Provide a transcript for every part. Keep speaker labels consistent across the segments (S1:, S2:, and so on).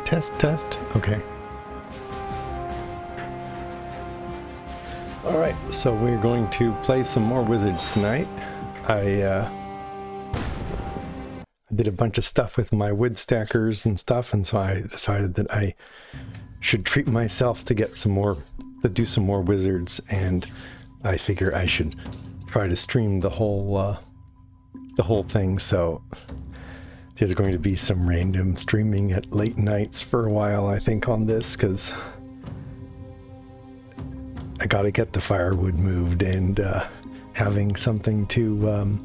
S1: Test. Okay. All right, so we're going to play some more Wizards tonight. I did a bunch of stuff with my wood stackers and stuff, and so I decided that I should treat myself to get some more, to do some more Wizards, and I figure I should try to stream the whole thing. So there's going to be some random streaming at late nights for a while, I think, on this, because I got to get the firewood moved, and having something to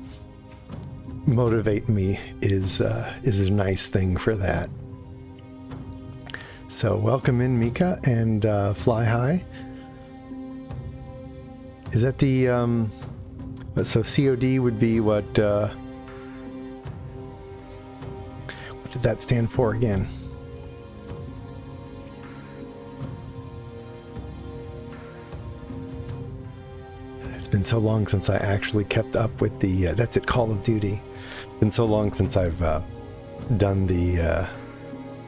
S1: motivate me is a nice thing for that. So welcome in, Mika, and Fly High. Is that the so COD would be what did that stand for again? It's been so long since I actually kept up with the that's it, Call of Duty. It's been so long since I've done the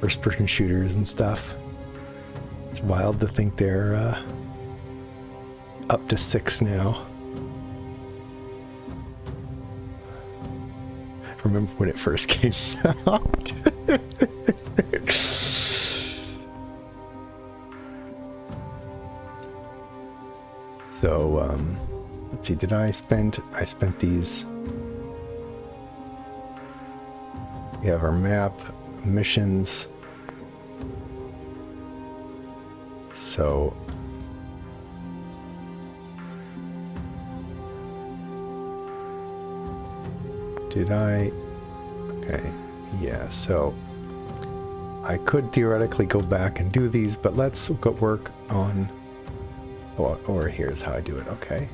S1: first person shooters and stuff. It's wild to think they're up to 6 now. I remember when it first came out. So let's see, I spent these. We have our map, missions. So okay, yeah, so I could theoretically go back and do these, but let's go work on, or here's how I do it, okay.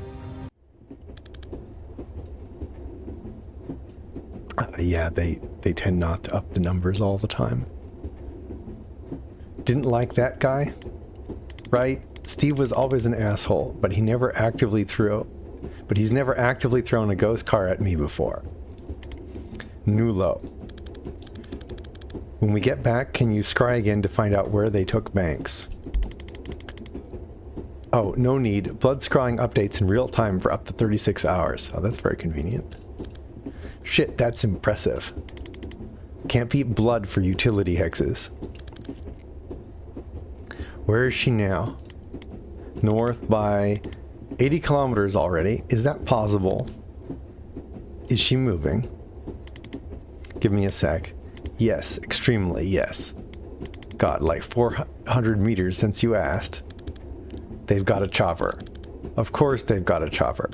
S1: Yeah, they tend not to up the numbers all the time. Didn't like that guy, right? Steve was always an asshole, but he's never actively thrown a ghost car at me before. Nulo. When we get back, can you scry again to find out where they took Banks? Oh, no need. Blood scrying updates in real time for up to 36 hours. Oh, that's very convenient. Shit, that's impressive. Can't beat blood for utility hexes. Where is she now? North by 80 kilometers already. Is that possible? Is she moving? Give me a sec. Yes, extremely, yes. God, like 400 meters since you asked. They've got a chopper. Of course they've got a chopper.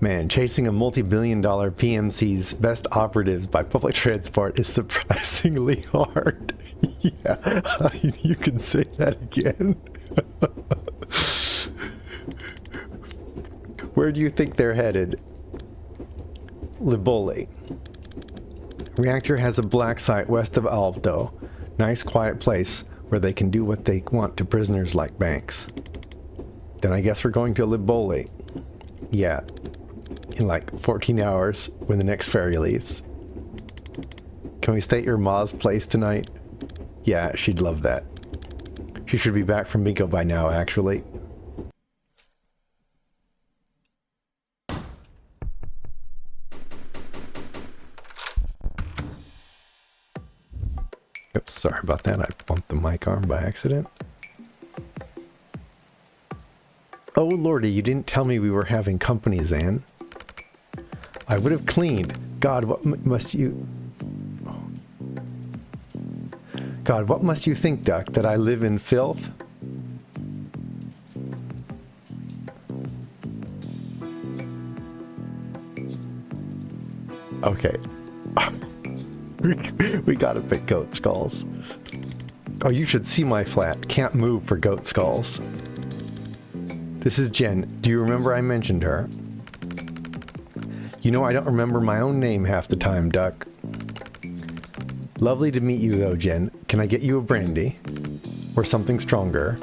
S1: Man, chasing a multi-billion-dollar PMC's best operatives by public transport is surprisingly hard. Yeah, you can say that again. Where do you think they're headed? Liboli. Reactor has a black site west of Alvdo. Nice quiet place where they can do what they want to prisoners like Banks. Then I guess we're going to Liboli. Yeah. In like 14 hours when the next ferry leaves. Can we stay at your ma's place tonight? Yeah, she'd love that. She should be back from Miko by now, actually. Oops, sorry about that. I bumped the mic arm by accident. Oh lordy, you didn't tell me we were having company, Zan. I would have cleaned. God, what must you... God, what must you think, Duck, that I live in filth? Okay. We gotta pick goat skulls. Oh, you should see my flat. Can't move for goat skulls. This is Jen. Do you remember I mentioned her? You know, I don't remember my own name half the time, Duck. Lovely to meet you, though, Jen. Can I get you a brandy? Or something stronger?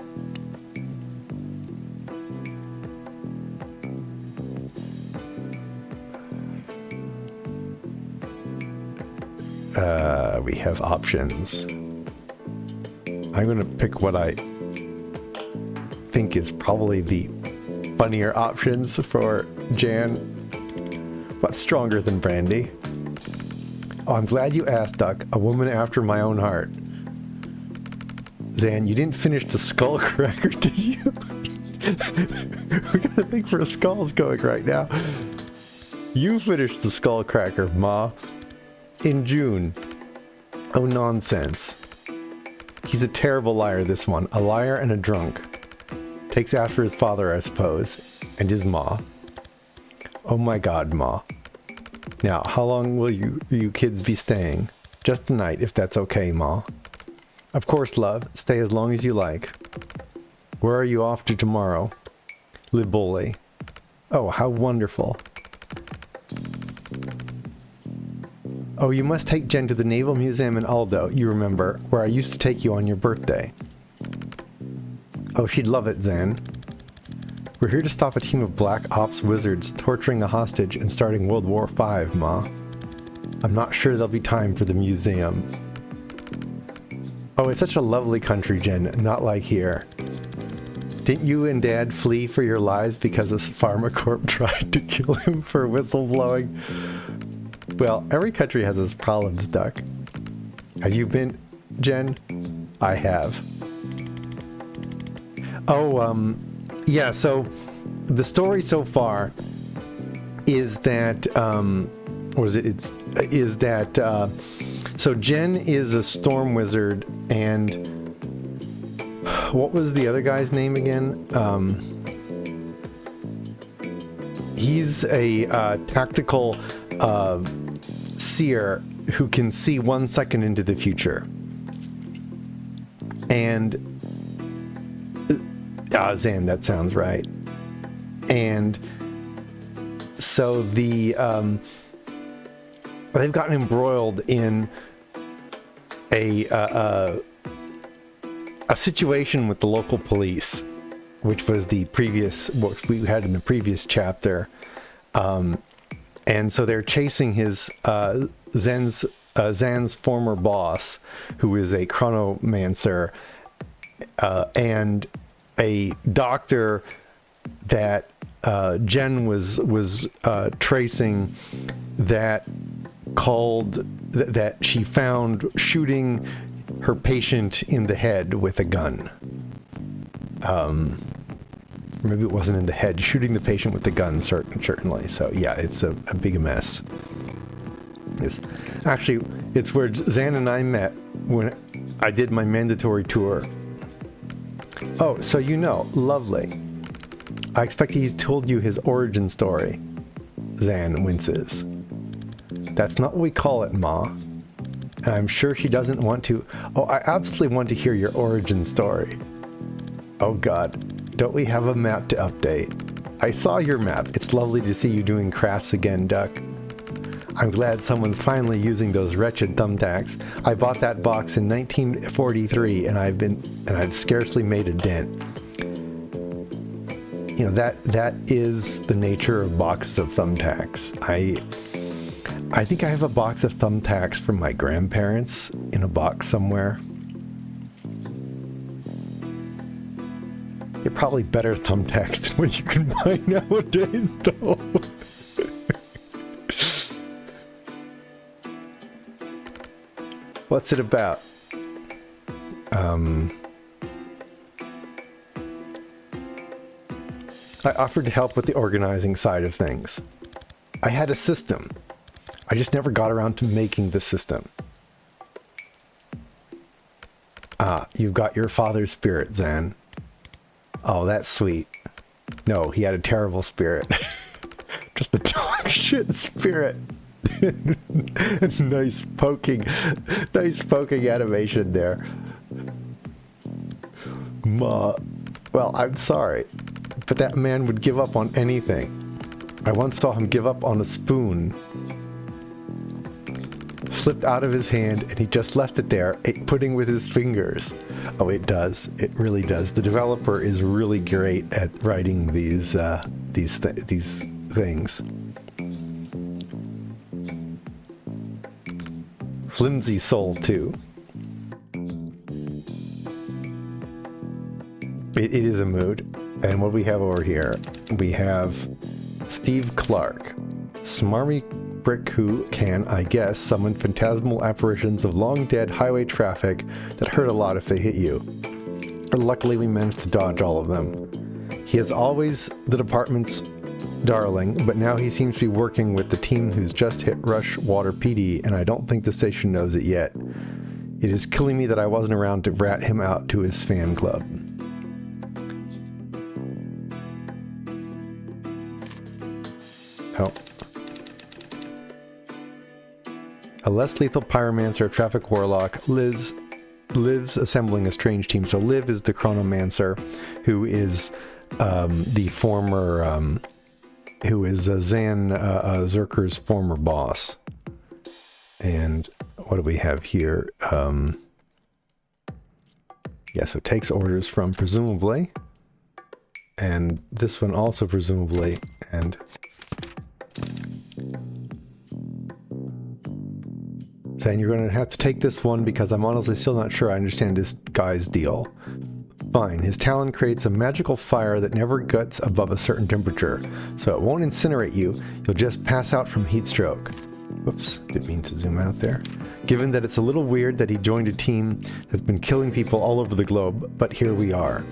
S1: We have options. I'm going to pick what I think is probably the funnier options for Jan. What's stronger than brandy? Oh, I'm glad you asked, Duck. A woman after my own heart. Zan, you didn't finish the skull cracker, did you? We gotta think where skull's going right now. You finished the skull cracker, Ma. In June. Oh, nonsense. He's a terrible liar, this one. A liar and a drunk. Takes after his father, I suppose. And his Ma. Oh my god, Ma. Now, how long will you kids be staying? Just a night, if that's okay, Ma. Of course, love. Stay as long as you like. Where are you off to tomorrow? Liboli. Oh, how wonderful. Oh, you must take Jen to the Naval Museum in Aldo, you remember, where I used to take you on your birthday. Oh, she'd love it, Zan. We're here to stop a team of black ops wizards torturing a hostage and starting World War V, Ma. I'm not sure there'll be time for the museum. Oh, it's such a lovely country, Jen, not like here. Didn't you and Dad flee for your lives because a pharmacorp tried to kill him for whistleblowing? Well, every country has its problems, Duck. Have you been, Jen? I have. Oh, yeah, so the story so far is that, so Jen is a storm wizard, and what was the other guy's name again? He's a tactical seer who can see 1 second into the future. And Zan, that sounds right. And so they've gotten embroiled in a situation with the local police, which was what we had in the previous chapter. And so they're chasing his Zan's former boss, who is a chronomancer, and a doctor that Jen was tracing, that she found shooting her patient in the head with a gun. Maybe it wasn't in the head, shooting the patient with the gun, certainly. So yeah, it's a big mess. It's where Zan and I met when I did my mandatory tour. Oh, so you know, lovely. I expect he's told you his origin story. Zan winces. That's not what we call it, Ma. And I'm sure she doesn't want to. Oh, I absolutely want to hear your origin story. Oh God, don't we have a map to update? I saw your map. It's lovely to see you doing crafts again, Duck. I'm glad someone's finally using those wretched thumbtacks. I bought that box in 1943 and I've scarcely made a dent. You know, that is the nature of boxes of thumbtacks. I think I have a box of thumbtacks from my grandparents in a box somewhere. They're probably better thumbtacks than what you can buy nowadays, though. What's it about? I offered to help with the organizing side of things. I had a system. I just never got around to making the system. You've got your father's spirit, Zan. Oh, that's sweet. No, he had a terrible spirit. Just a dog shit spirit. Nice poking animation there. Ma. Well, I'm sorry, but that man would give up on anything. I once saw him give up on a spoon. Slipped out of his hand and he just left it there, ate pudding with his fingers. Oh, it does. It really does. The developer is really great at writing these things. Flimsy soul, too. It is a mood. And what do we have over here? We have Steve Clark. Smarmy brick who can, I guess, summon phantasmal apparitions of long-dead highway traffic that hurt a lot if they hit you. But luckily we managed to dodge all of them. He is always the department's darling, but now he seems to be working with the team who's just hit Rushwater PD, and I don't think the station knows it yet. It is killing me that I wasn't around to rat him out to his fan club. Oh. A less lethal pyromancer, traffic warlock, Liv's assembling a strange team. So Liv is the chronomancer, who is the former, who is Zan Zerker's former boss. And what do we have here? Yeah, so takes orders from presumably, and this one also presumably, and saying you're going to have to take this one because I'm honestly still not sure I understand this guy's deal. Fine, his talon creates a magical fire that never gets above a certain temperature, so it won't incinerate you, you'll just pass out from heat stroke. Whoops, didn't mean to zoom out there. Given that it's a little weird that he joined a team that's been killing people all over the globe, but here we are.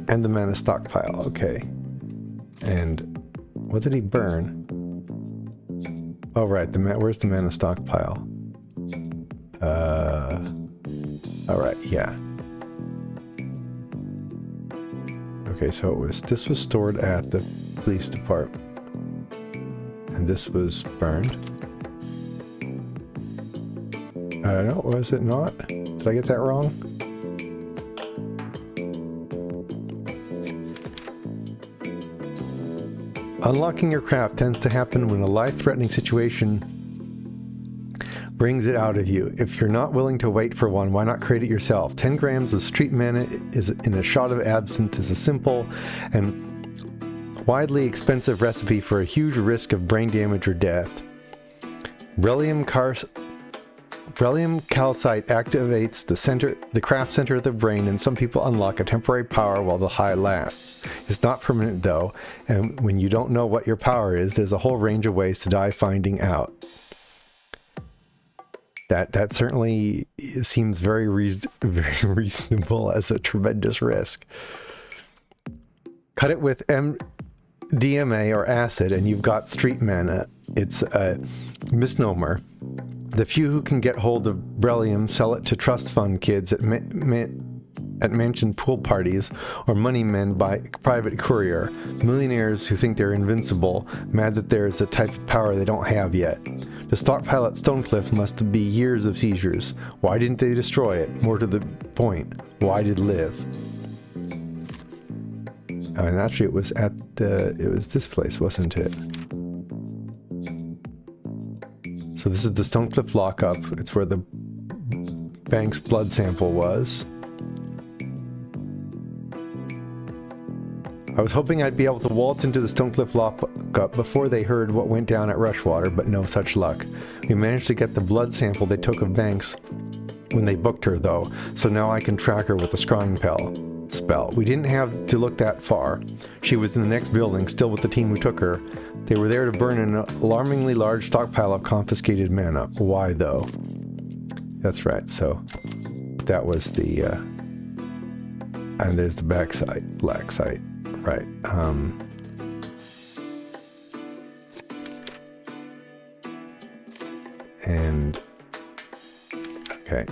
S1: And the mana stockpile, okay. And what did he burn? Oh right, where's the mana stockpile? Alright, yeah. Okay, so this was stored at the police department. And this was burned. No, was it not? Did I get that wrong? Unlocking your craft tends to happen when a life-threatening situation brings it out of you. If you're not willing to wait for one, why not create it yourself? 10 grams of street mana is in a shot of absinthe is a simple and widely expensive recipe for a huge risk of brain damage or death. Beryllium calcite activates the craft center of the brain, and some people unlock a temporary power while the high lasts. It's not permanent though, and when you don't know what your power is, there's a whole range of ways to die finding out. That certainly seems very reasonable as a tremendous risk. Cut it with DMA or acid and you've got street mana. It's a misnomer. The few who can get hold of beryllium sell it to trust fund kids at mansion pool parties or money men by private courier. Millionaires who think they're invincible, mad that there's a type of power they don't have yet. The stockpile at Stonecliff must be years of seizures. Why didn't they destroy it? More to the point, why did Liv? And actually it was this place, wasn't it? So this is the Stonecliff lockup. It's where the bank's blood sample was. I was hoping I'd be able to waltz into the Stonecliff lockup before they heard what went down at Rushwater, but no such luck. We managed to get the blood sample they took of Banks when they booked her, though, so now I can track her with a scrying spell. We didn't have to look that far. She was in the next building, still with the team who took her. They were there to burn an alarmingly large stockpile of confiscated mana. Why, though? That's right, so that was the, and there's the black site, right. And, okay,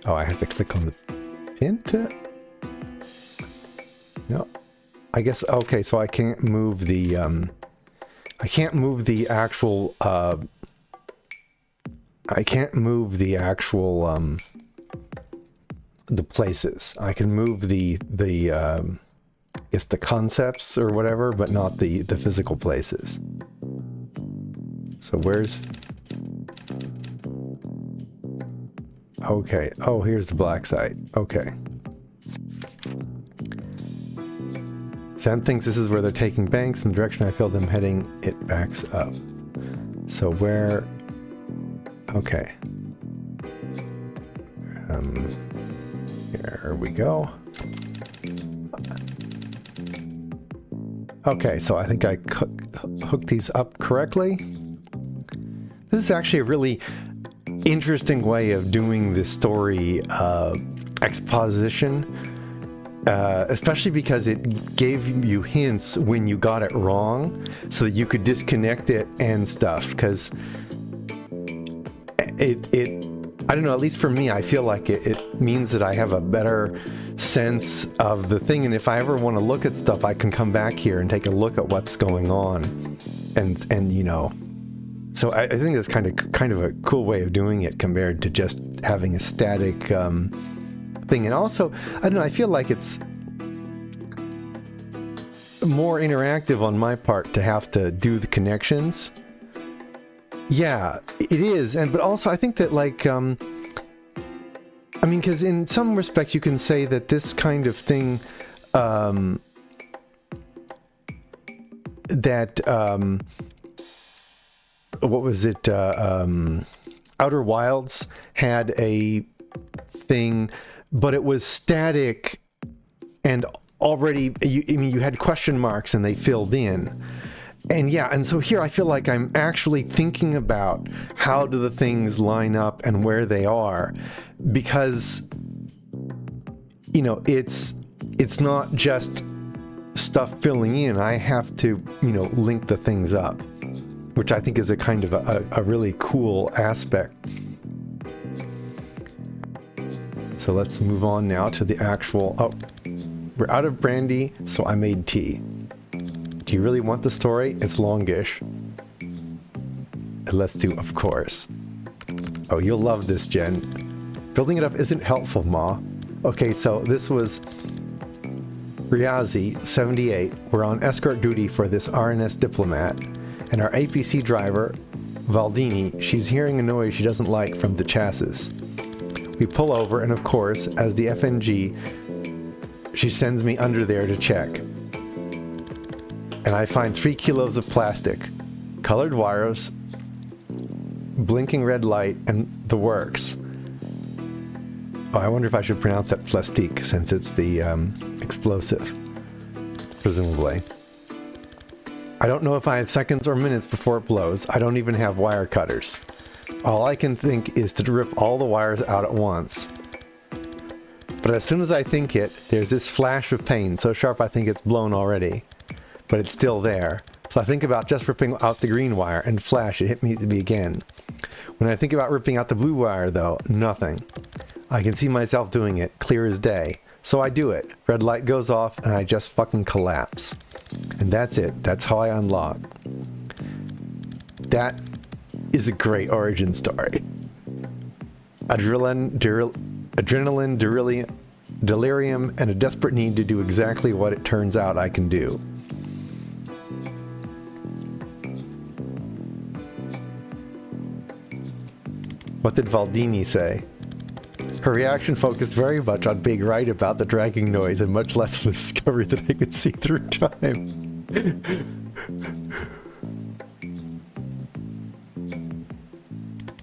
S1: I have to click on the pin to, no. I guess, okay, so I can't move the, actual, the places. I can move I guess the concepts or whatever, but not the physical places. So where's, okay, oh, here's the black site, okay. Sam thinks this is where they're taking Banks, and the direction I feel them heading, it backs up. So where... Okay. Here we go. Okay, so I think I hooked these up correctly. This is actually a really interesting way of doing the story exposition, especially because it gave you hints when you got it wrong so that you could disconnect it and stuff, because it I don't know, at least for me, I feel like it means that I have a better sense of the thing, and if I ever want to look at stuff, I can come back here and take a look at what's going on, and you know, so I think that's kind of a cool way of doing it compared to just having a static thing. And also, I don't know, I feel like it's more interactive on my part to have to do the connections. Yeah, it is, but also I think that, like, I mean, because in some respects you can say that this kind of thing, what was it, Outer Wilds had a thing, but it was static and already, I mean, you had question marks and they filled in. And yeah, and so here I feel like I'm actually thinking about how do the things line up and where they are, because, you know, it's not just stuff filling in. I have to, you know, link the things up, which I think is a kind of a really cool aspect. So let's move on now to the actual, oh, we're out of brandy, so I made tea. Do you really want the story? It's longish. And let's do, of course. Oh, you'll love this, Jen. Building it up isn't helpful, Ma. Okay, so this was Riazi, 78. We're on escort duty for this RNS diplomat. And our APC driver, Valdini, she's hearing a noise she doesn't like from the chassis. We pull over, and of course, as the FNG, she sends me under there to check. And I find 3 kilos of plastic, colored wires, blinking red light, and the works. Oh, I wonder if I should pronounce that plastique, since it's the explosive, presumably. I don't know if I have seconds or minutes before it blows. I don't even have wire cutters. All I can think is to rip all the wires out at once. But as soon as I think it, there's this flash of pain, so sharp I think it's blown already. But it's still there. So I think about just ripping out the green wire, and flash, it hit me again. When I think about ripping out the blue wire, though, nothing. I can see myself doing it, clear as day. So I do it. Red light goes off, and I just fucking collapse. And that's it. That's how I unlock. That is a great origin story. Adrenaline, delirium, and a desperate need to do exactly what it turns out I can do. What did Valdini say? Her reaction focused very much on being right about the dragging noise and much less on the discovery that they could see through time.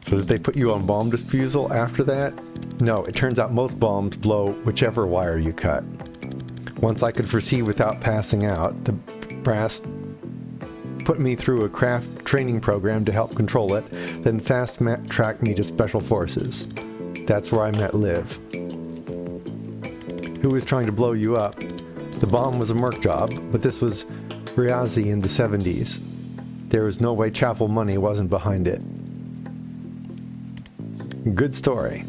S1: So did they put you on bomb disposal after that? No, it turns out most bombs blow whichever wire you cut. Once I could foresee without passing out, the brass put me through a craft training program to help control it, then fast-tracked me to special forces. That's where I met Liv. Who was trying to blow you up? The bomb was a merc job, but this was Riazi in the 70s. There was no way Chapel money wasn't behind it. Good story.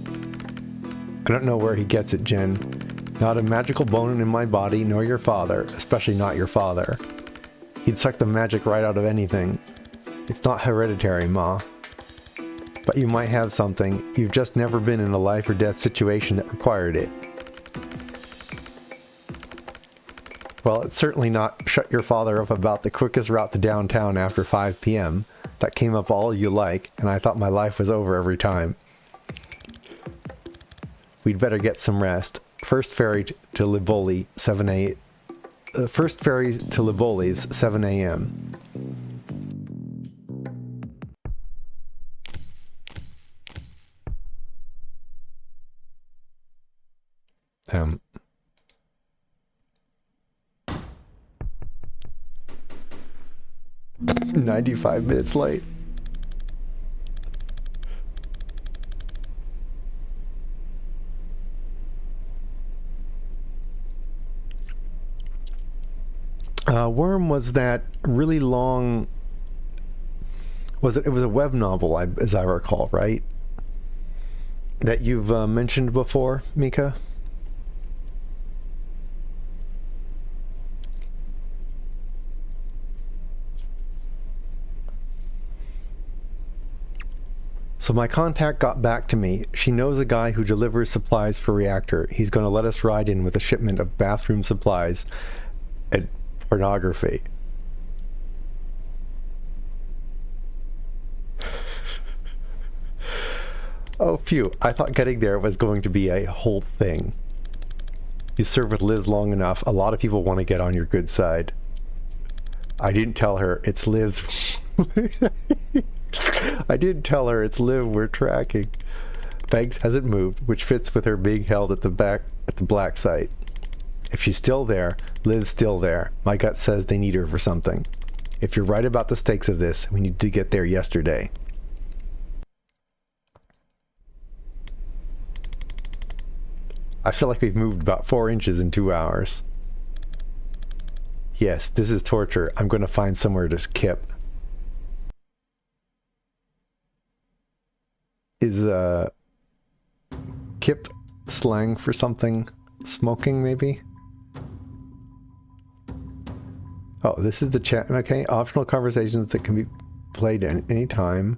S1: I don't know where he gets it, Jen. Not a magical bone in my body, nor your father, especially not your father. He'd suck the magic right out of anything. It's not hereditary, Ma. But you might have something. You've just never been in a life or death situation that required it. Well, it's certainly not shut your father up about the quickest route to downtown after 5 p.m. That came up all you like, and I thought my life was over every time. We'd better get some rest. First ferry to Liboli, 7 a.m. First ferry to Liboli's, 7 a.m. 95 minutes late. Worm was that really long... It was a web novel, as I recall, right? That you've mentioned before, Mika? So my contact got back to me. She knows a guy who delivers supplies for reactor. He's going to let us ride in with a shipment of bathroom supplies and pornography. Oh, phew. I thought getting there was going to be a whole thing. You serve with Liz long enough, a lot of people want to get on your good side. I didn't tell her it's Liz. I didn't tell her it's Liv we're tracking. Banks hasn't moved, which fits with her being held at the black site. If she's still there, Liv's still there. My gut says they need her for something. If you're right about the stakes of this, we need to get there yesterday. I feel like we've moved about 4 inches in 2 hours. Yes, this is torture. I'm going to find somewhere to skip. Is kip slang for something? Smoking, maybe? Oh, this is the chat. Okay, optional conversations that can be played at any time.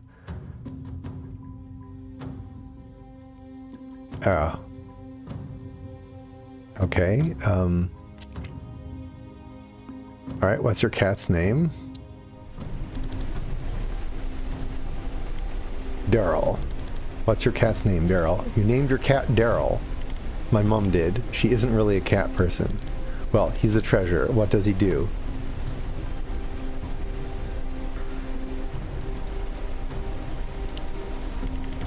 S1: Okay. Alright, what's your cat's name? Daryl. What's your cat's name, Daryl? You named your cat Daryl. My mom did. She isn't really a cat person. Well, he's a treasure. What does he do?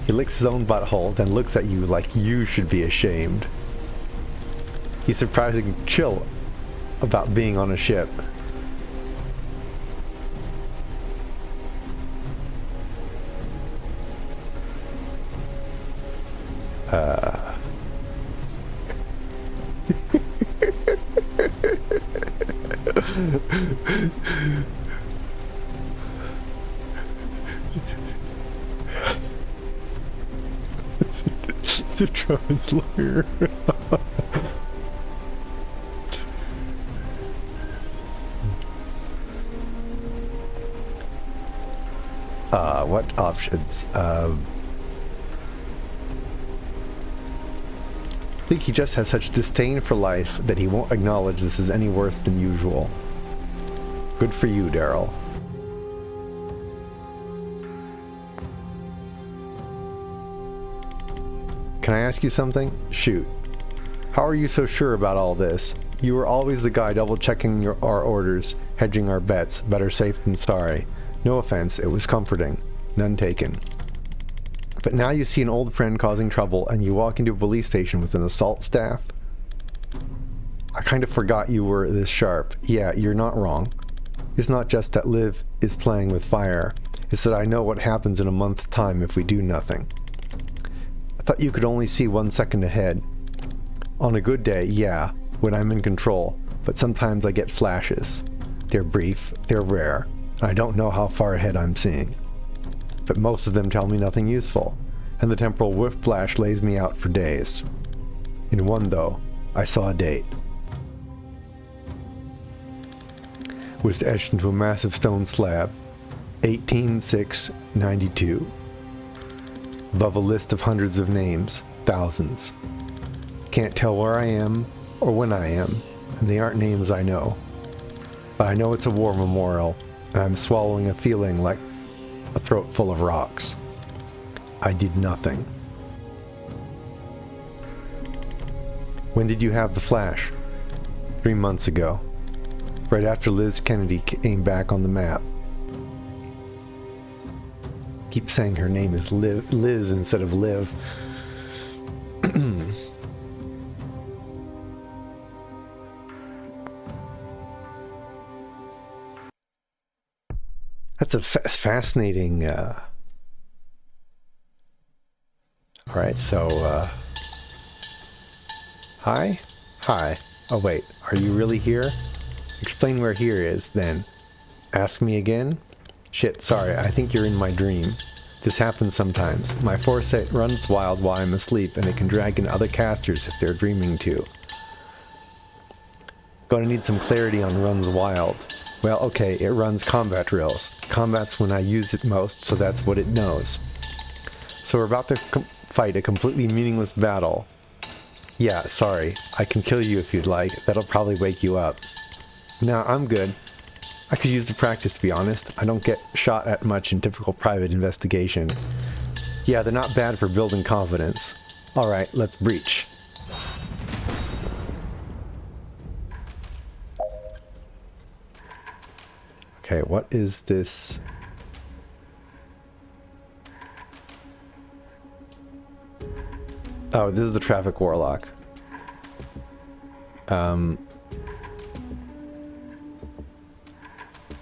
S1: He licks his own butthole, then looks at you like you should be ashamed. He's surprisingly chill about being on a ship. Citroen's lawyer. What options? I think he just has such disdain for life that he won't acknowledge this is any worse than usual. Good for you, Daryl. Can I ask you something? Shoot. How are you so sure about all this? You were always the guy double-checking our orders, hedging our bets, better safe than sorry. No offense, it was comforting. None taken. But now you see an old friend causing trouble and you walk into a police station with an assault staff? I kind of forgot you were this sharp. Yeah, you're not wrong. It's not just that Liv is playing with fire. It's that I know what happens in a month's time if we do nothing. I thought you could only see 1 second ahead. On a good day, yeah, when I'm in control, but sometimes I get flashes. They're brief, they're rare, and I don't know how far ahead I'm seeing. But most of them tell me nothing useful, and the temporal whiplash lays me out for days. In one, though, I saw a date. It was etched into a massive stone slab, 18/6/92. Above a list of hundreds of names, thousands. Can't tell where I am, or when I am, and they aren't names I know. But I know it's a war memorial, and I'm swallowing a feeling like a throat full of rocks. I did nothing. When did you have the flash? 3 months ago. Right after Liz Kennedy came back on the map. Keep saying her name is Liz instead of Liv. That's a fascinating... All right, so... Hi? Hi. Oh, wait. Are you really here? Explain where here is, then. Ask me again? Shit, sorry. I think you're in my dream. This happens sometimes. My foresight runs wild while I'm asleep, and it can drag in other casters if they're dreaming too. Gonna need some clarity on runs wild. Well, okay, it runs combat drills. Combat's when I use it most, so that's what it knows. So we're about to fight a completely meaningless battle. Yeah, sorry. I can kill you if you'd like. That'll probably wake you up. Nah, I'm good. I could use the practice, to be honest. I don't get shot at much in typical private investigation. Yeah, they're not bad for building confidence. Alright, let's breach. Okay, what is this? Oh, this is the traffic warlock.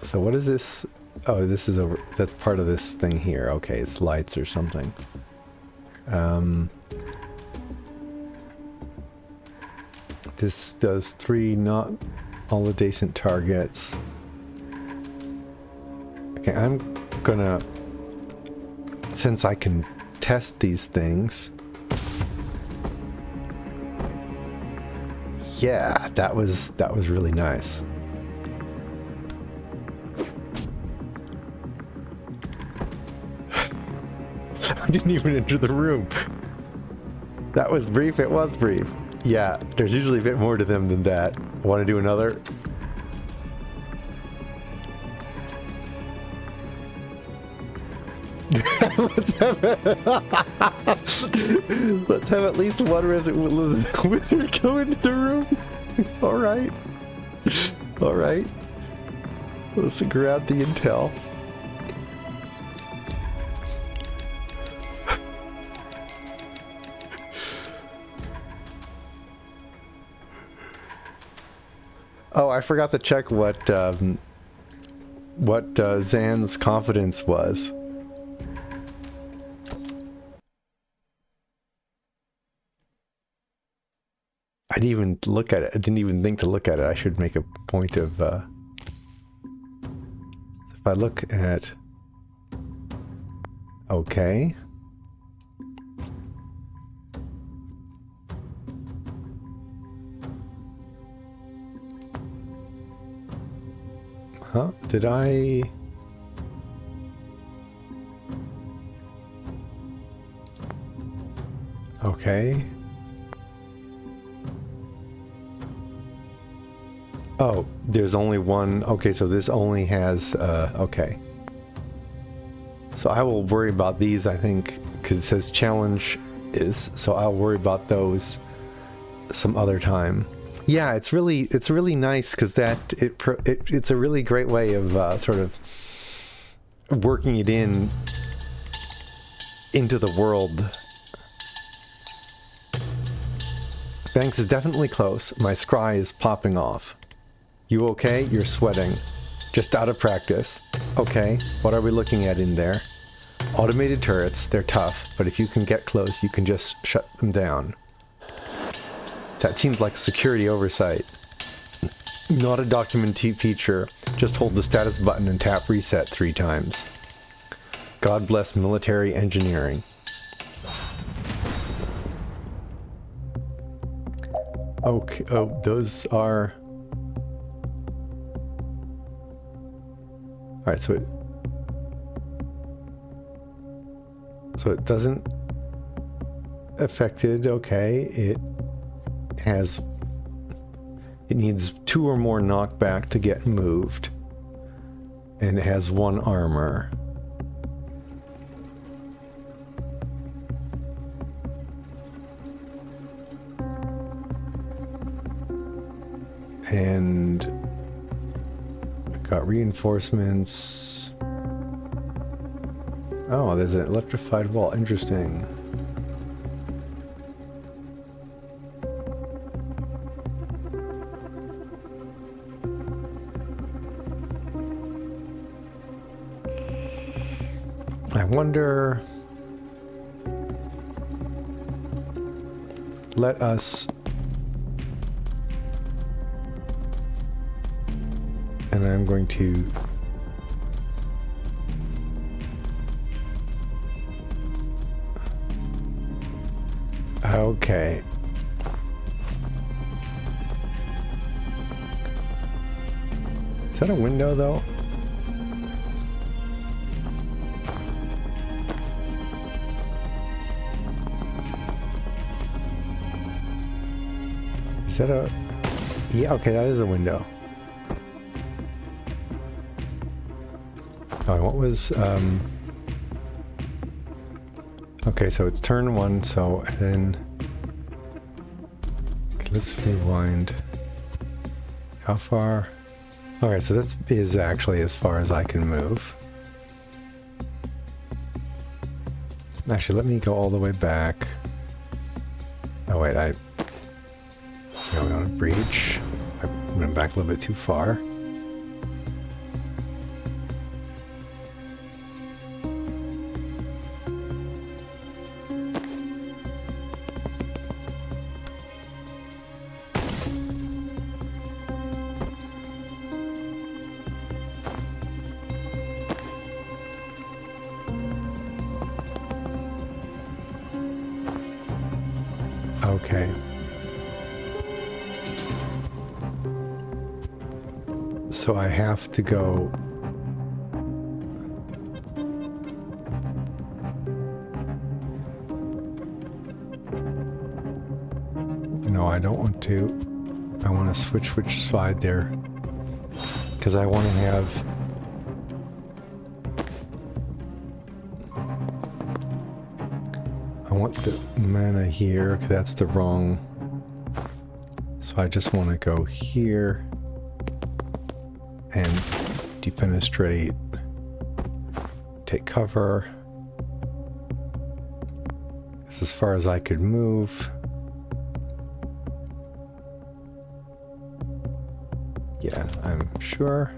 S1: So what is this? Oh, this is over. That's part of this thing here. Okay, it's lights or something. This does 3 not all adjacent targets. Okay, I'm gonna, since I can test these things. Yeah, that was really nice. I didn't even enter the room. That was brief, it was brief. Yeah, there's usually a bit more to them than that. Want to do another? Let's have at least one resident wizard go into the room. Alright. Alright. Let's grab the intel. Oh, I forgot to check what Zan's confidence was. I didn't even look at it. I didn't even think to look at it. I should make a point of, if I look at... Okay. Huh? Did I... Okay. Oh, there's only one. Okay, so this only has, okay. So I will worry about these, I think, because it says challenge is, so I'll worry about those some other time. Yeah, it's really nice because that it's a really great way of sort of working it into the world. Banks is definitely close. My scry is popping off. You okay? You're sweating. Just out of practice. Okay, what are we looking at in there? Automated turrets, they're tough, but if you can get close, you can just shut them down. That seems like a security oversight. Not a document feature. Just hold the status button and tap reset 3 times. God bless military engineering. Okay, oh, those are... Alright, so it doesn't affected, okay, it needs 2 or more knockback to get moved, and it has 1 armor. And got reinforcements. Oh, there's an electrified wall. Interesting. I wonder... Let us... And I'm going to... Okay. Is that a window, though? Is that a... Yeah, okay, that is a window. Oh, what was... Okay, so it's turn one, so then... Okay, let's rewind. How far? Okay, so that is actually as far as I can move. Actually, let me go all the way back. Oh wait, I want to breach. I went back a little bit too far. Okay. So I have to go... No, I don't want to. I want to switch which side there. Because I want to have... I want the mana here, 'cause that's the wrong... So I just want to go here and defenestrate, take cover. That's as far as I could move. Yeah, I'm sure.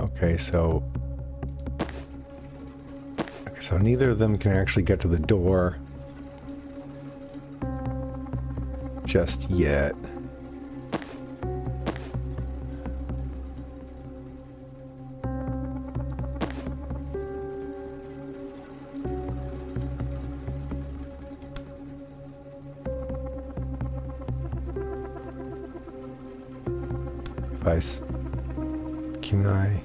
S1: Okay, so... So neither of them can actually get to the door just yet. If can I...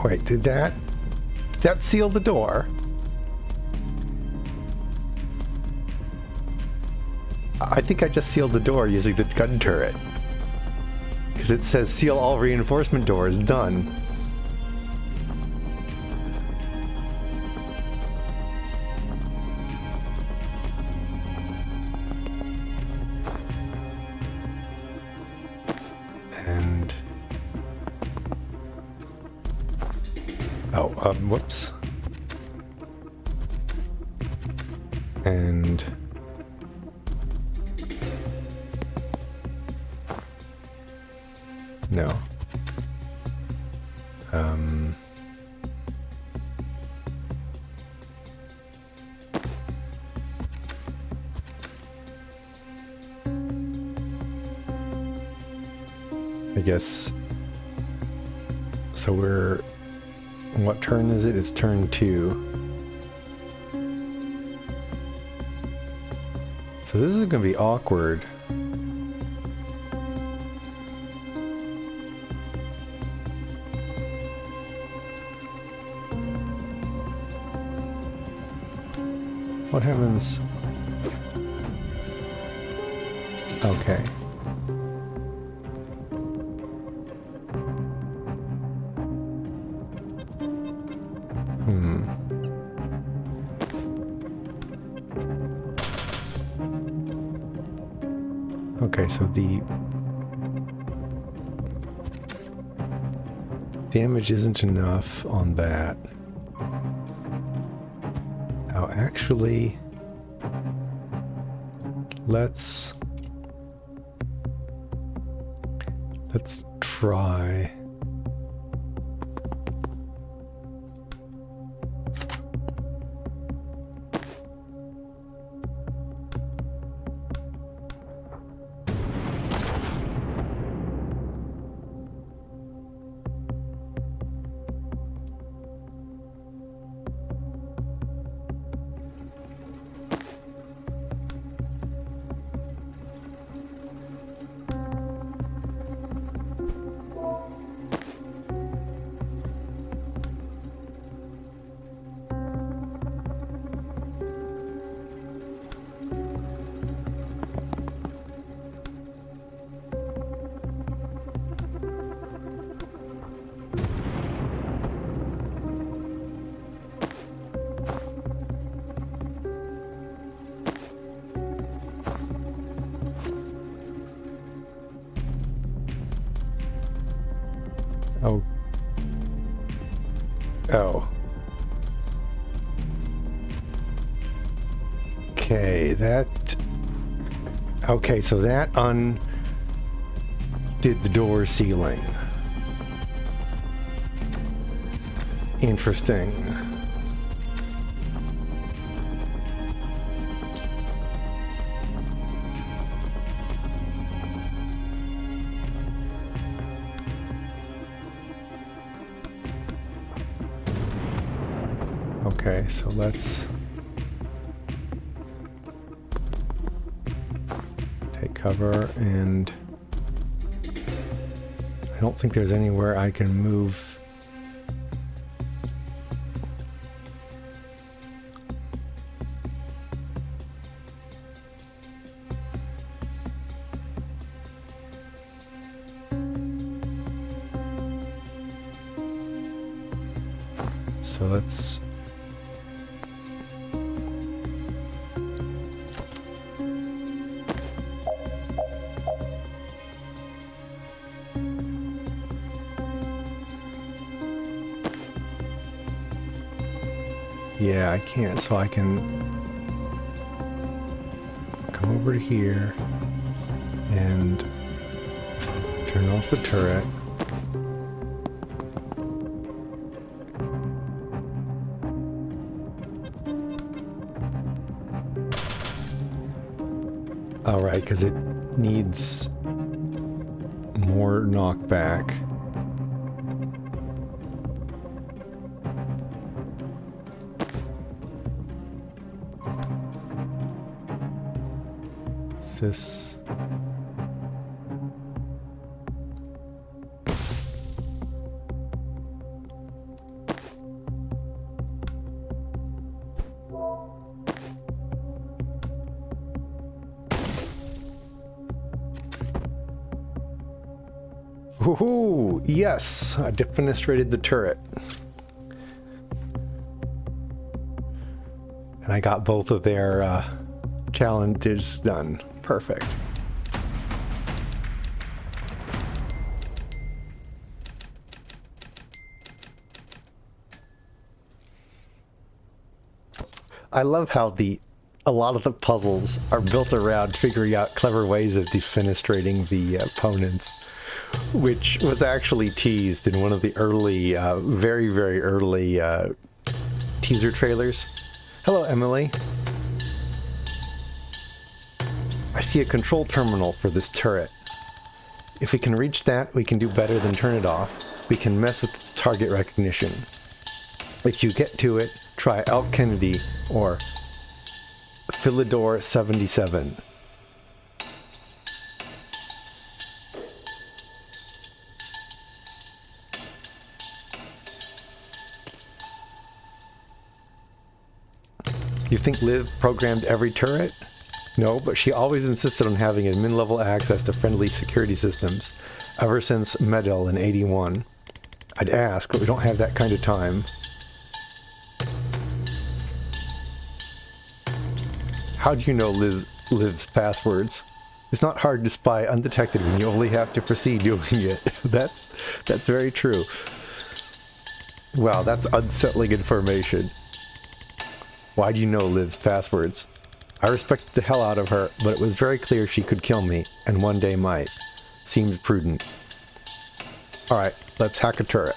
S1: Wait, did that seal the door? I think I just sealed the door using the gun turret. Because it says seal all reinforcement doors, done. And... Oh, whoops. And... No. I guess... So we're... What turn is it? It's turn 2. So this is going to be awkward. What happens? Okay. Okay, so the... damage isn't enough on that. Oh, actually, let's try. Oh. Oh. Okay, that... Okay, so that undid the door sealing. Interesting. Okay, so let's take cover, and I don't think there's anywhere I can move. So let's... Yeah, I can't, so I can come over to here and turn off the turret. All right, because it needs more knockback. This woohoo! Yes, I defenestrated the turret. And I got both of their challenges done. Perfect. I love how a lot of the puzzles are built around figuring out clever ways of defenestrating the opponents, which was actually teased in one of the early, very, very early teaser trailers. Hello, Emily. I see a control terminal for this turret. If we can reach that, we can do better than turn it off. We can mess with its target recognition. If you get to it, try Al Kennedy or Philidor 77. You think Liv programmed every turret? No, but she always insisted on having admin level access to friendly security systems, ever since Medel in 81. I'd ask, but we don't have that kind of time. How do you know Liv's passwords? It's not hard to spy undetected when you only have to proceed doing it. That's very true. Wow, that's unsettling information. Why do you know Liv's passwords? I respected the hell out of her, but it was very clear she could kill me, and one day might. Seemed prudent. Alright, let's hack a turret.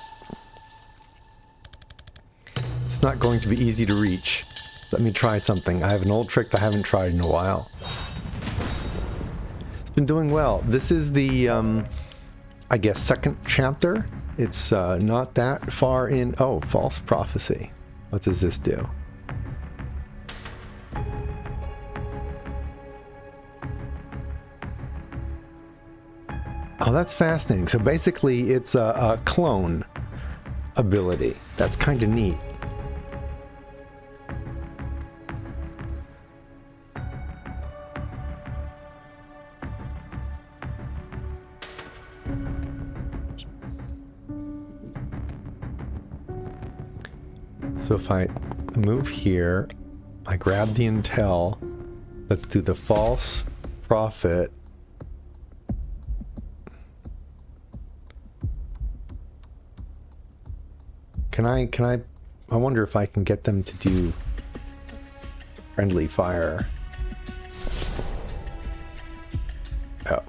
S1: It's not going to be easy to reach. Let me try something. I have an old trick I haven't tried in a while. It's been doing well. This is the, I guess, second chapter. It's not that far in. Oh, false prophecy. What does this do? Oh, that's fascinating. So basically, it's a clone ability. That's kind of neat. So if I move here, I grab the intel. Let's do the false prophet. I wonder if I can get them to do friendly fire. Oh.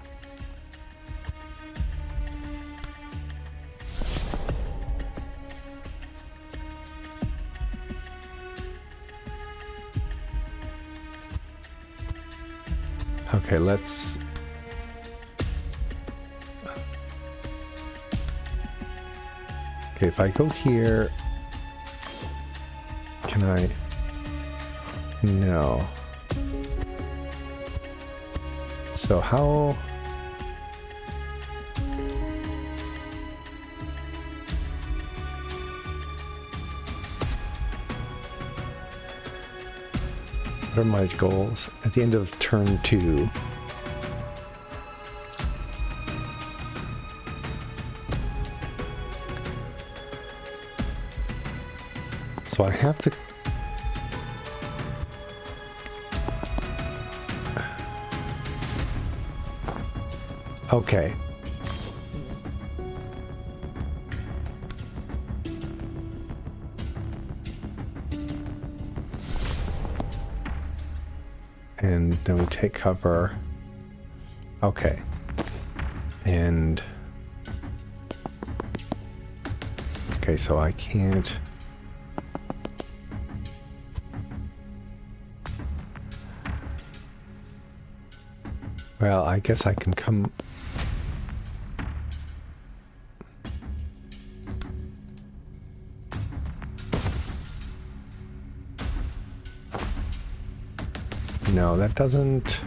S1: Okay, let's... Okay, if I go here... Can I... No. So how... What are my goals? At the end of turn 2. So I have to... Okay. And then we take cover. Okay. And... Okay, so I can't... Well, I guess I can come... No, that doesn't...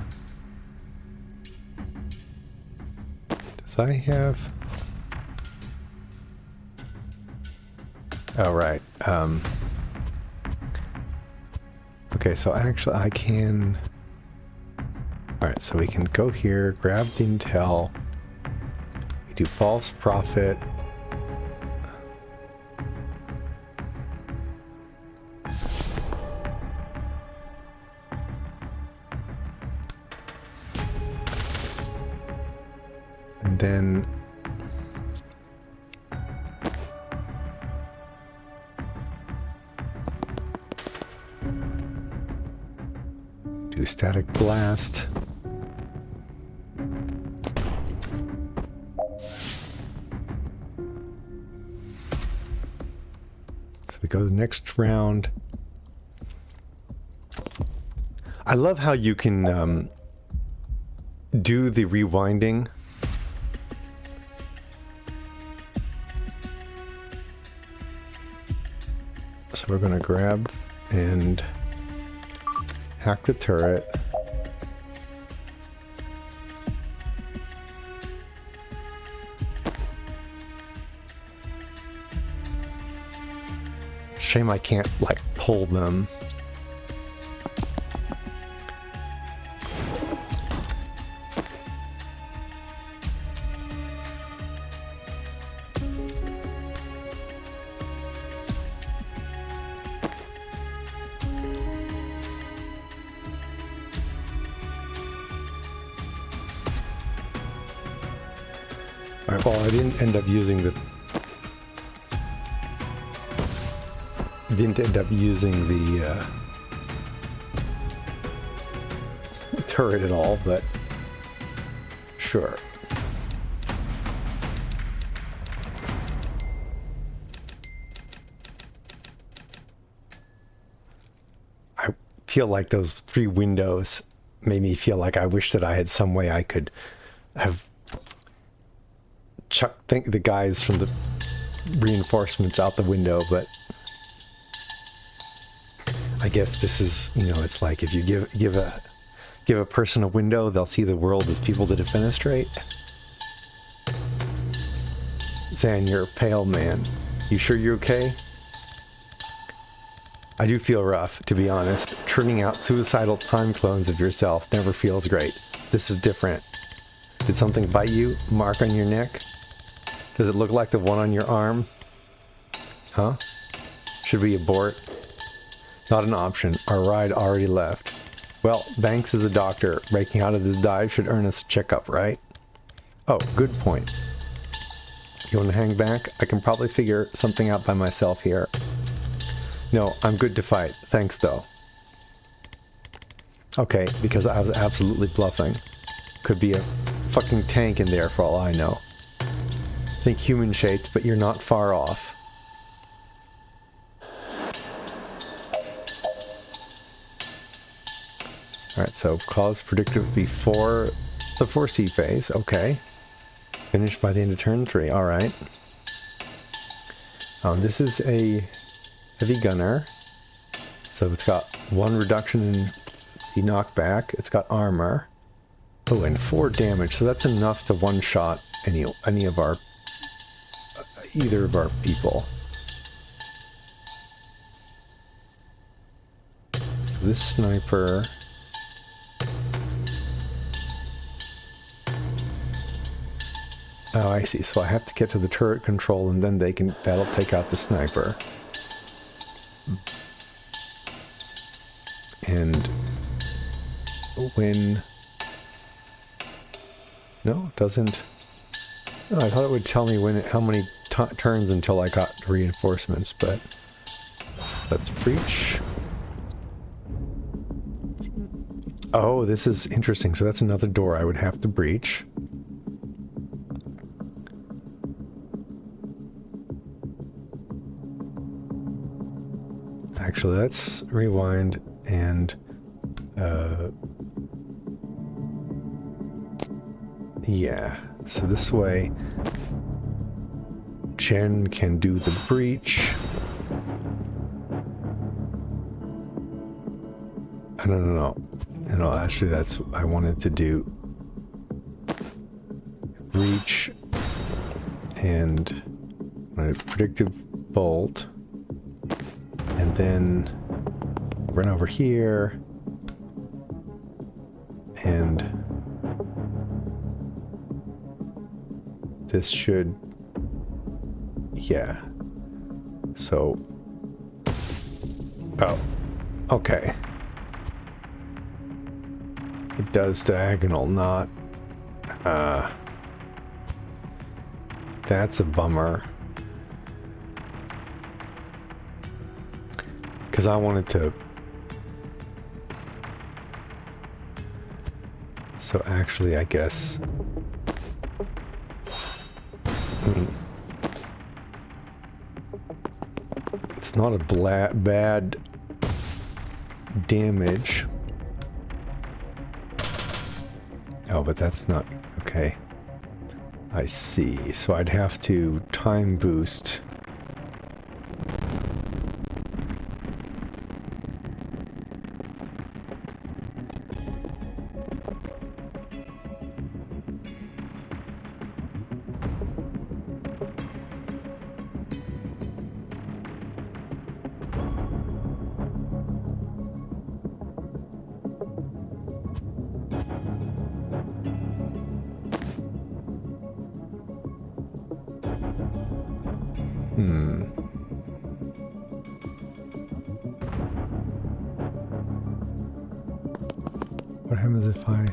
S1: Does I have... Oh, right. Okay, so actually I can... Alright, so we can go here, grab the intel, we do false prophet. And then do static blast. We go to the next round. I love how you can do the rewinding. So we're going to grab and hack the turret. Shame I can't, like, pull them. Alright, well, I didn't end up using the... didn't end up using the turret at all, but sure. I feel like those 3 windows made me feel like I wish that I had some way I could have chucked the guys from the reinforcements out the window, but I guess this is, you know, it's like if you give a person a window, they'll see the world as people to defenestrate. Zan, you're a pale man. You sure you're okay? I do feel rough, to be honest. Turning out suicidal time clones of yourself never feels great. This is different. Did something bite you? Mark on your neck? Does it look like the one on your arm? Huh? Should we abort? Not an option. Our ride already left. Well, Banks is a doctor. Breaking out of this dive should earn us a checkup, right? Oh, good point. You want to hang back? I can probably figure something out by myself here. No, I'm good to fight. Thanks, though. Okay, because I was absolutely bluffing. Could be a fucking tank in there for all I know. Think human-shaped, but you're not far off. Alright, so cause predicted before the 4C phase. Okay. Finished by the end of turn 3. Alright. This is a heavy gunner. So it's got 1 reduction in the knockback. It's got armor. Oh, and 4 damage. So that's enough to one-shot any of our... either of our people. So this sniper... Oh, I see. So I have to get to the turret control and then that'll take out the sniper. And when... No, it doesn't... Oh, I thought it would tell me how many turns until I got reinforcements, but... Let's breach. Oh, this is interesting. So that's another door I would have to breach. Actually, let's rewind and yeah, so this way Jen can do the breach. No, actually that's I wanted to do breach and predictive bolt. And then run over here, and this should, yeah, so, oh, okay. It does diagonal, not, that's a bummer. Because I wanted to... So actually, I guess... It's not a bad damage. Oh, but that's not... Okay. I see. So I'd have to time boost... What happens if I...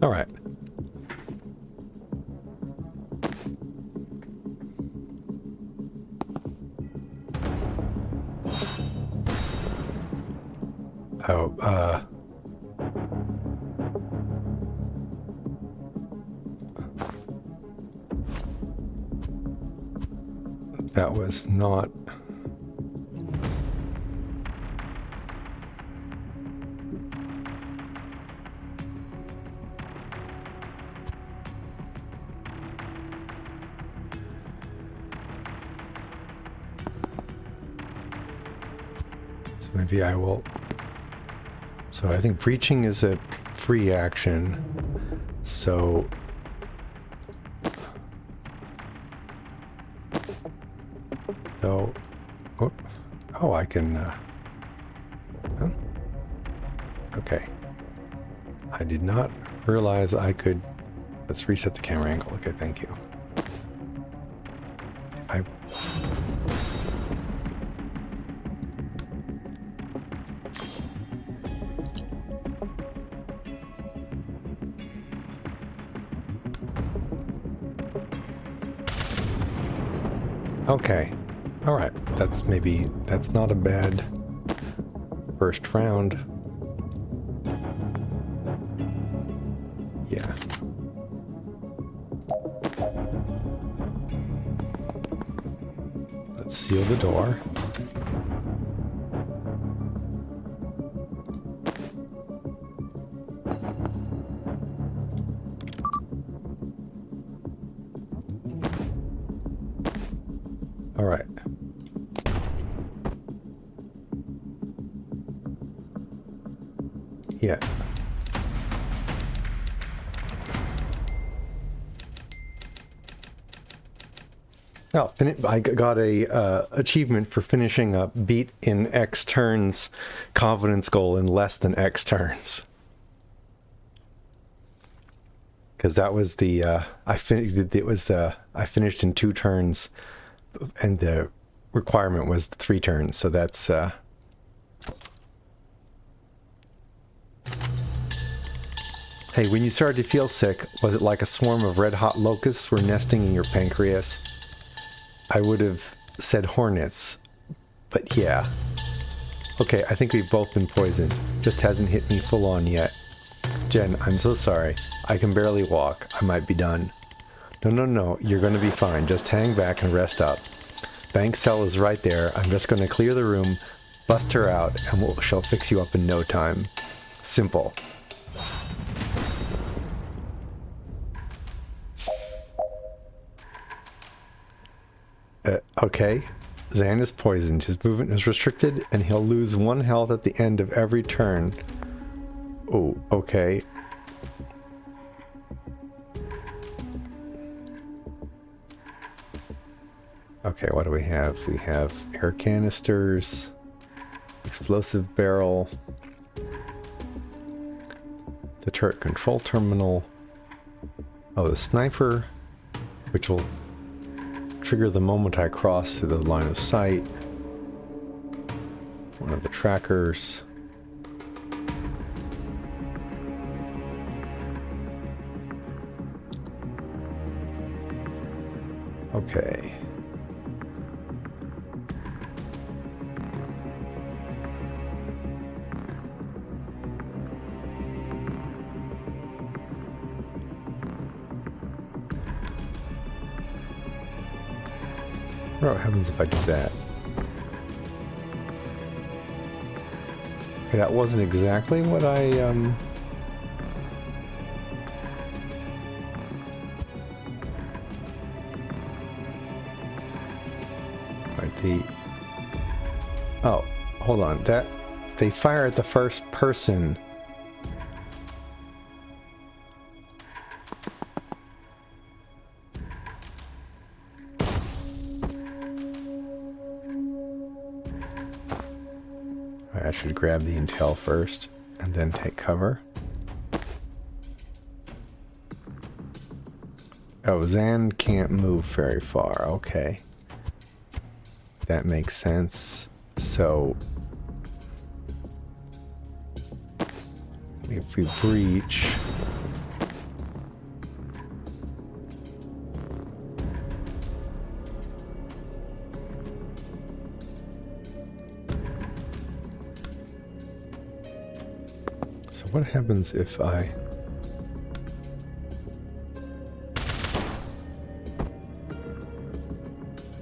S1: All right. Oh, that was not... So maybe I will... So I think breaching is a free action. So... So... Oh, I can... Huh? Okay. I did not realize I could... Let's reset the camera angle. Okay, thank you. Okay. All right. That's not a bad first round. Yeah. Let's seal the door. All right. Yeah. Oh, I got a achievement for finishing a beat in X turns confidence goal in less than X turns. Because that was the I finished in 2 turns, and the requirement was 3 turns. So that's Hey, when you started to feel sick, was it like a swarm of red-hot locusts were nesting in your pancreas? I would have said hornets, but yeah. Okay, I think we've both been poisoned. Just hasn't hit me full on yet. Jen, I'm so sorry. I can barely walk. I might be done. No, you're gonna be fine. Just hang back and rest up. Bank's cell is right there. I'm just gonna clear the room, bust her out, and she'll fix you up in no time. Simple. Okay. Zan is poisoned. His movement is restricted, and he'll lose 1 health at the end of every turn. Oh, okay. Okay, what do we have? We have air canisters, explosive barrel, the turret control terminal. Oh, the sniper, which will trigger the moment I cross through the line of sight. One of the trackers. Okay. What happens if I do that? Okay, that wasn't exactly what I, Right, oh, hold on. They fire at the first person. I should grab the intel first and then take cover. Oh, Zan can't move very far. Okay. That makes sense. So if we breach, what happens if I...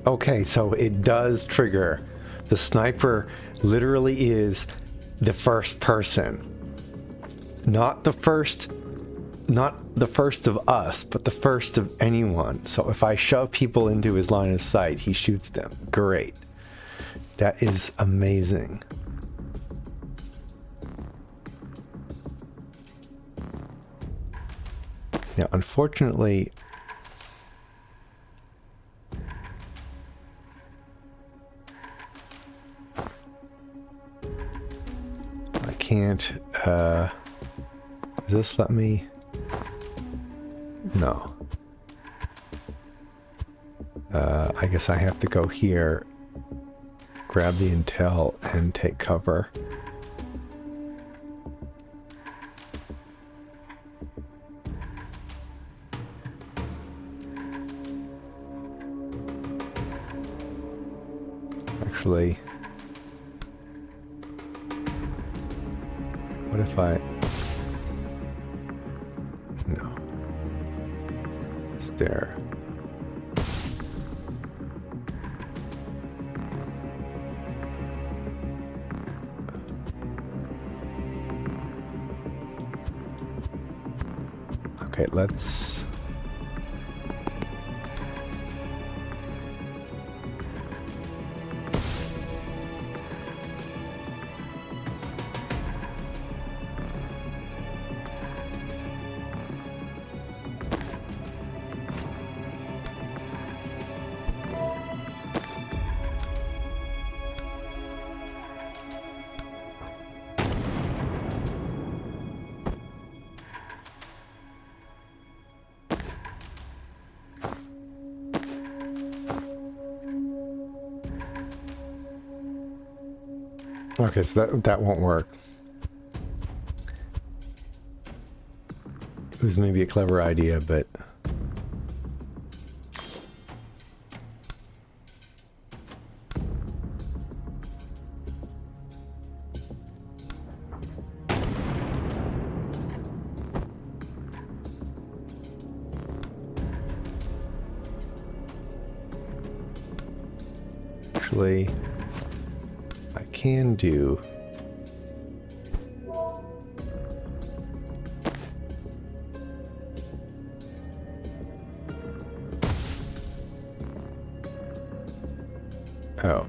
S1: Okay, so it does trigger. The sniper literally is the first person. Not the first of us, but the first of anyone. So if I shove people into his line of sight, he shoots them. Great. That is amazing. Now, unfortunately, I can't, does this let me? No. I guess I have to go here, grab the intel, and take cover. Actually, what if I... No. It's there. Okay, let's... Okay, so that won't work. It was maybe a clever idea, but... Actually, I can do... Oh.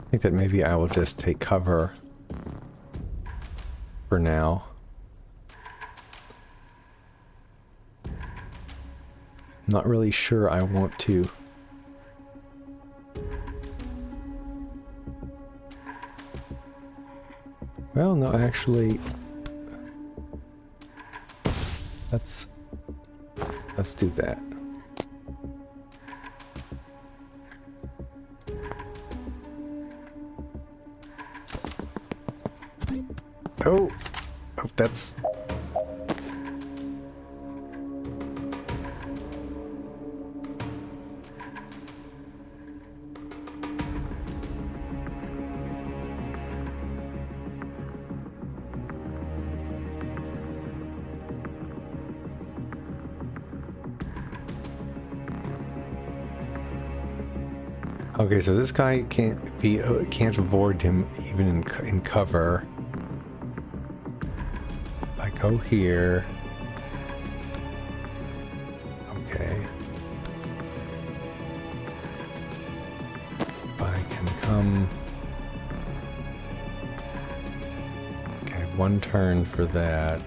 S1: I think that maybe I will just take cover for now. Not really sure I want to. Well, no, actually, let's do that. Oh, that's... Okay, so this guy can't avoid him even in cover. If I go here, okay. If I can come, okay, one turn for that.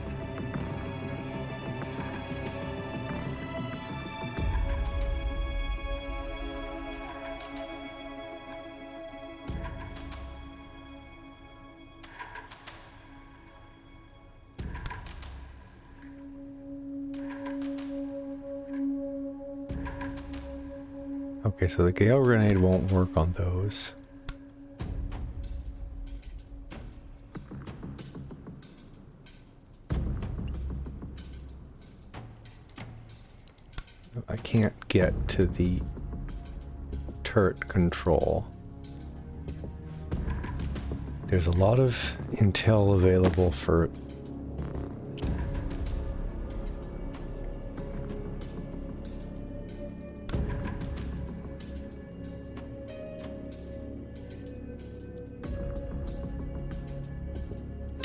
S1: Okay, so the Gale Grenade won't work on those. I can't get to the turret control. There's a lot of intel available for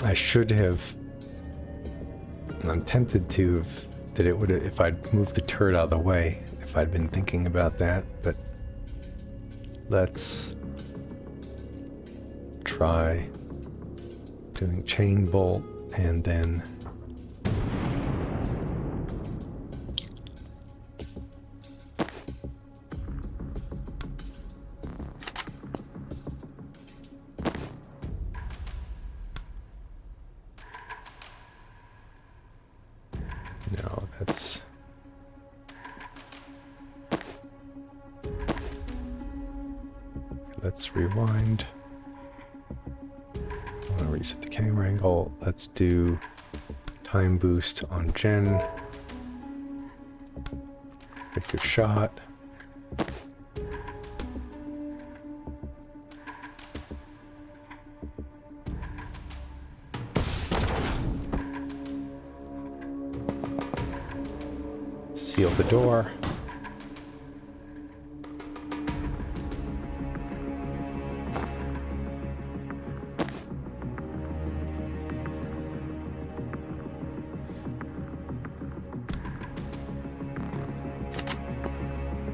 S1: I should have. I'm tempted to have, that it would have, if I'd moved the turret out of the way, if I'd been thinking about that, but let's try doing chain bolt and then no, let's rewind. I want to reset the camera angle. Let's do time boost on Jen. Take your shot. Seal the door.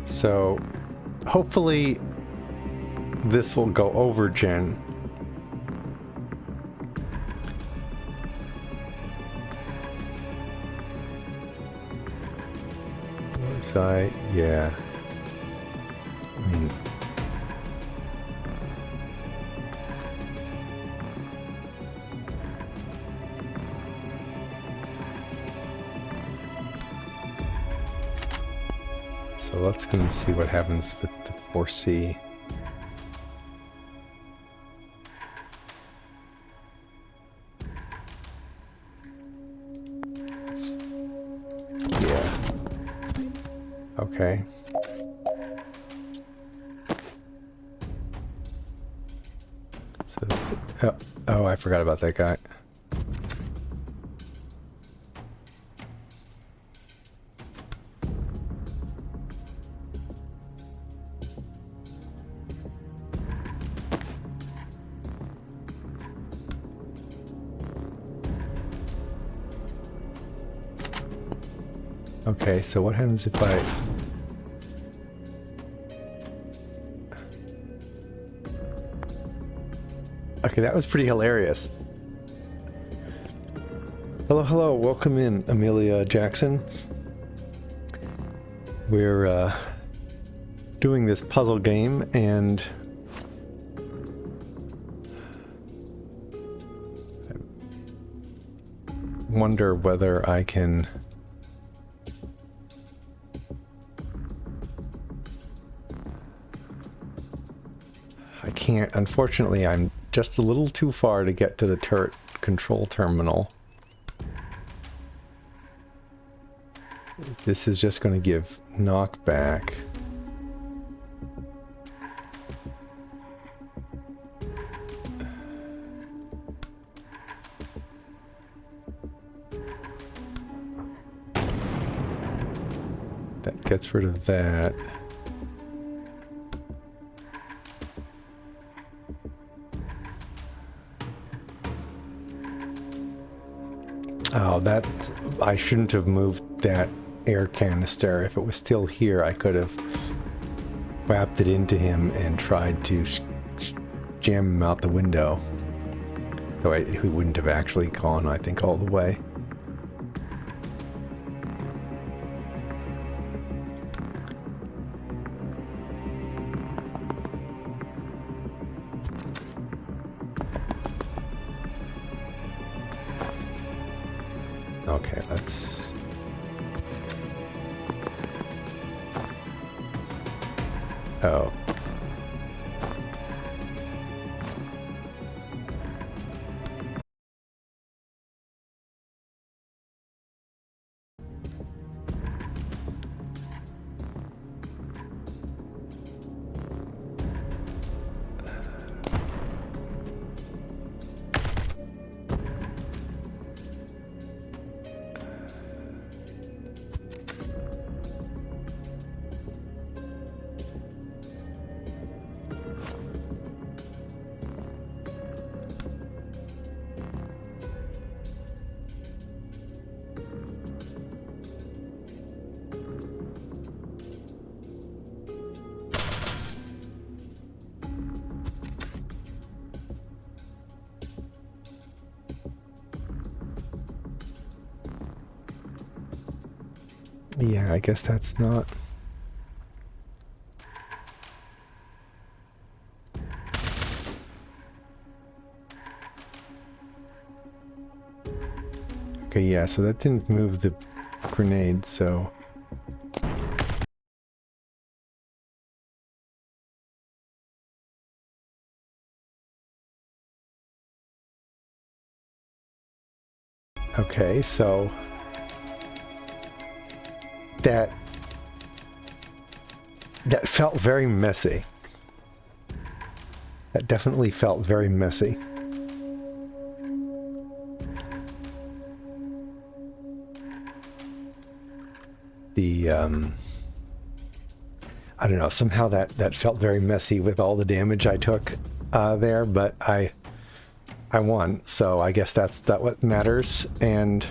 S1: So, hopefully, this will go over Jen. Was yeah. I mean, so let's go and see what happens with the 4C. Yeah. Okay. So, oh, I forgot about that guy. Okay, so what happens if I... Okay, that was pretty hilarious. Hello, hello, welcome in, Amelia Jackson. We're doing this puzzle game, and I wonder whether I can... I can't, unfortunately, I'm just a little too far to get to the turret control terminal. This is just going to give knockback. That gets rid of that. Oh, that... I shouldn't have moved that air canister. If it was still here, I could have whapped it into him and tried to jam him out the window. Though he wouldn't have actually gone, I think, all the way. Okay, let's... Oh. Yeah, I guess that's not... Okay, yeah, so that didn't move the grenade, so... Okay, so... That felt very messy. That definitely felt very messy. The, I don't know, somehow that felt very messy with all the damage I took there, but I won, so I guess that's what matters, and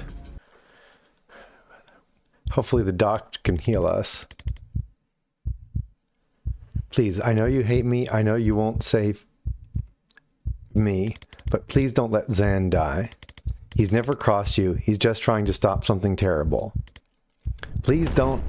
S1: hopefully the doc can heal us. Please, I know you hate me, I know you won't save me, but please don't let Zan die. He's never crossed you, he's just trying to stop something terrible. Please don't...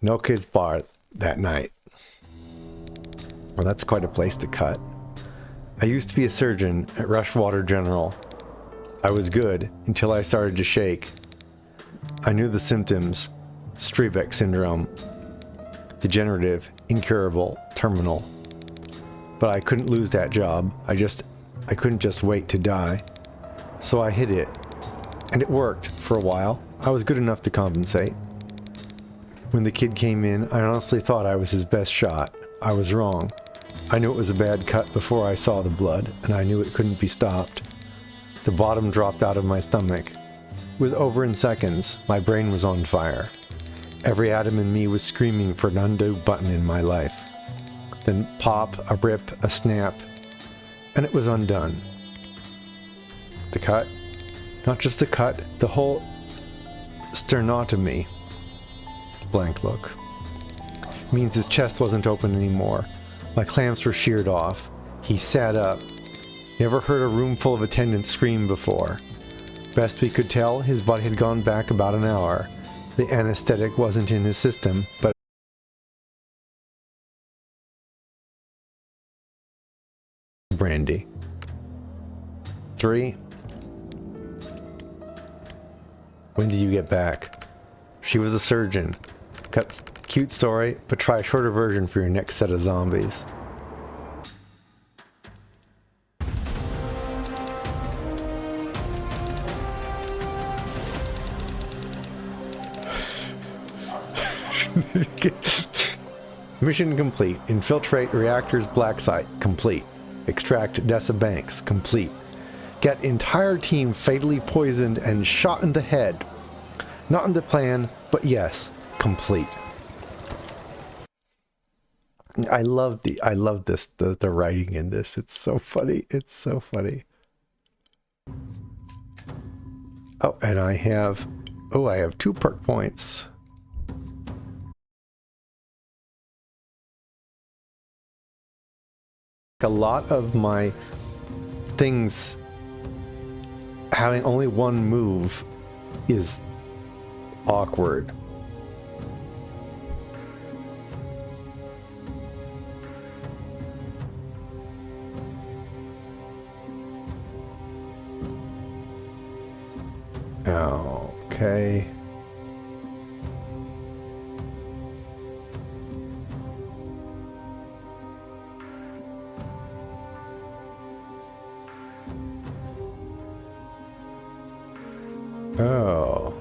S1: No kids bar that night. Well, that's quite a place to cut. I used to be a surgeon at Rushwater General. I was good until I started to shake. I knew the symptoms. Strebeck syndrome. Degenerative, incurable, terminal. But I couldn't lose that job. I couldn't just wait to die. So I hid it. And it worked for a while. I was good enough to compensate. When the kid came in, I honestly thought I was his best shot. I was wrong. I knew it was a bad cut before I saw the blood, and I knew it couldn't be stopped. The bottom dropped out of my stomach. It was over in seconds. My brain was on fire. Every atom in me was screaming for an undo button in my life. Then pop, a rip, a snap, and it was undone. The cut? Not just the cut, the whole sternotomy. Blank look. Means his chest wasn't open anymore. My clamps were sheared off. He sat up. Never heard a room full of attendants scream before. Best we could tell, his body had gone back about an hour. The anesthetic wasn't in his system, but brandy. 3. When did you get back? She was a surgeon. Cute story, but try a shorter version for your next set of zombies. Mission complete. Infiltrate reactor's black site. Complete. Extract Dessa Banks. Complete. Get entire team fatally poisoned and shot in the head. Not in the plan, but yes, complete. I love this, the writing in this. It's so funny. It's so funny. Oh, and I have 2 perk points. A lot of my things having only one move is awkward. Okay. Oh.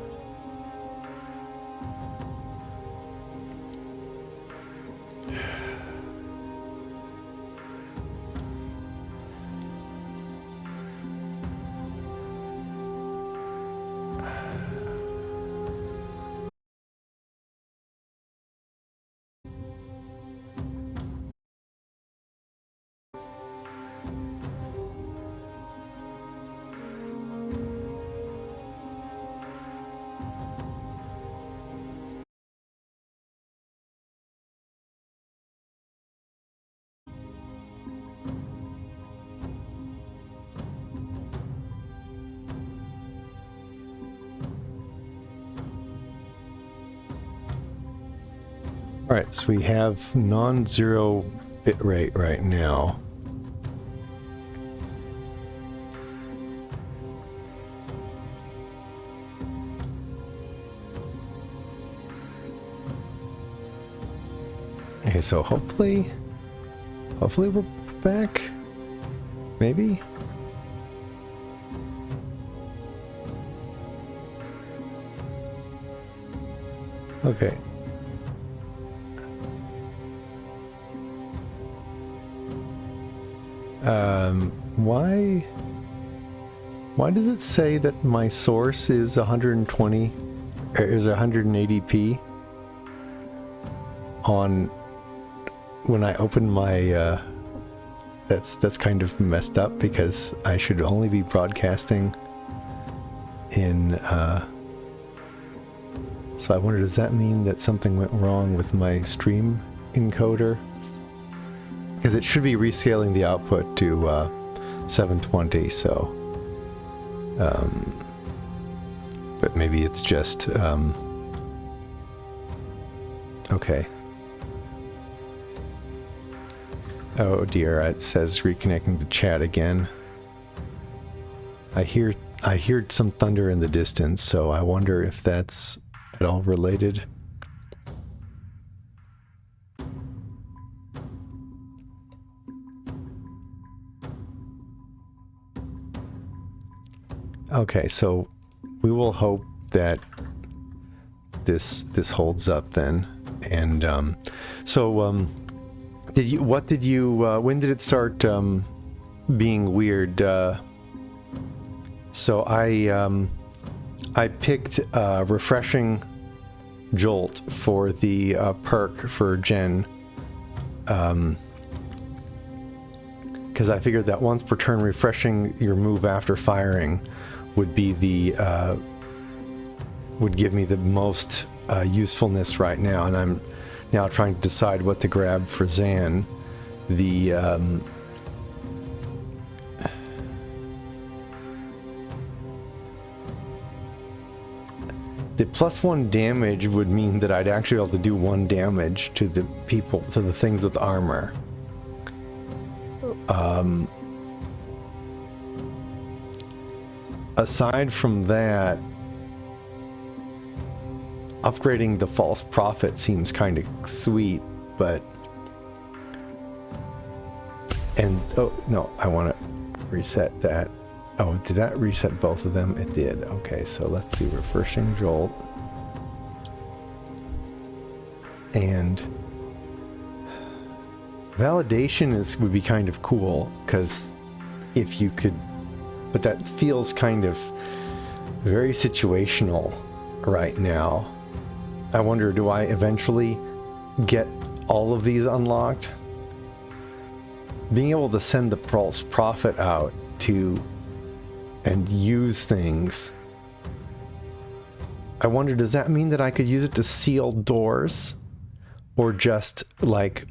S1: Alright, so we have non-zero bit rate right now. Okay, so hopefully we're back. Maybe? Okay. Why does it say that my source is 120 or is 180p on when I open my that's kind of messed up because I should only be broadcasting in so I wonder, does that mean that something went wrong with my stream encoder? Because it should be rescaling the output to 720, so but maybe it's just okay. Oh dear, it says reconnecting to chat again. I heard some thunder in the distance, so I wonder if that's at all related. Okay, so we will hope that this holds up then. And when did it start being weird? So I picked refreshing jolt for the perk for Jen, because I figured that once per turn refreshing your move after firing would be the would give me the most usefulness right now, and I'm now trying to decide what to grab for Zan. The +1 damage would mean that I'd actually be able to do 1 damage to the people, to the things with armor. Aside from that, upgrading the false prophet seems kind of sweet, but... And, oh, no, I want to reset that. Oh, did that reset both of them? It did. Okay, so let's see. Refreshing jolt. And validation would be kind of cool, because if you could... But that feels kind of very situational right now. I wonder, do I eventually get all of these unlocked? Being able to send the false prophet out to and use things. I wonder, does that mean that I could use it to seal doors? Or just, like,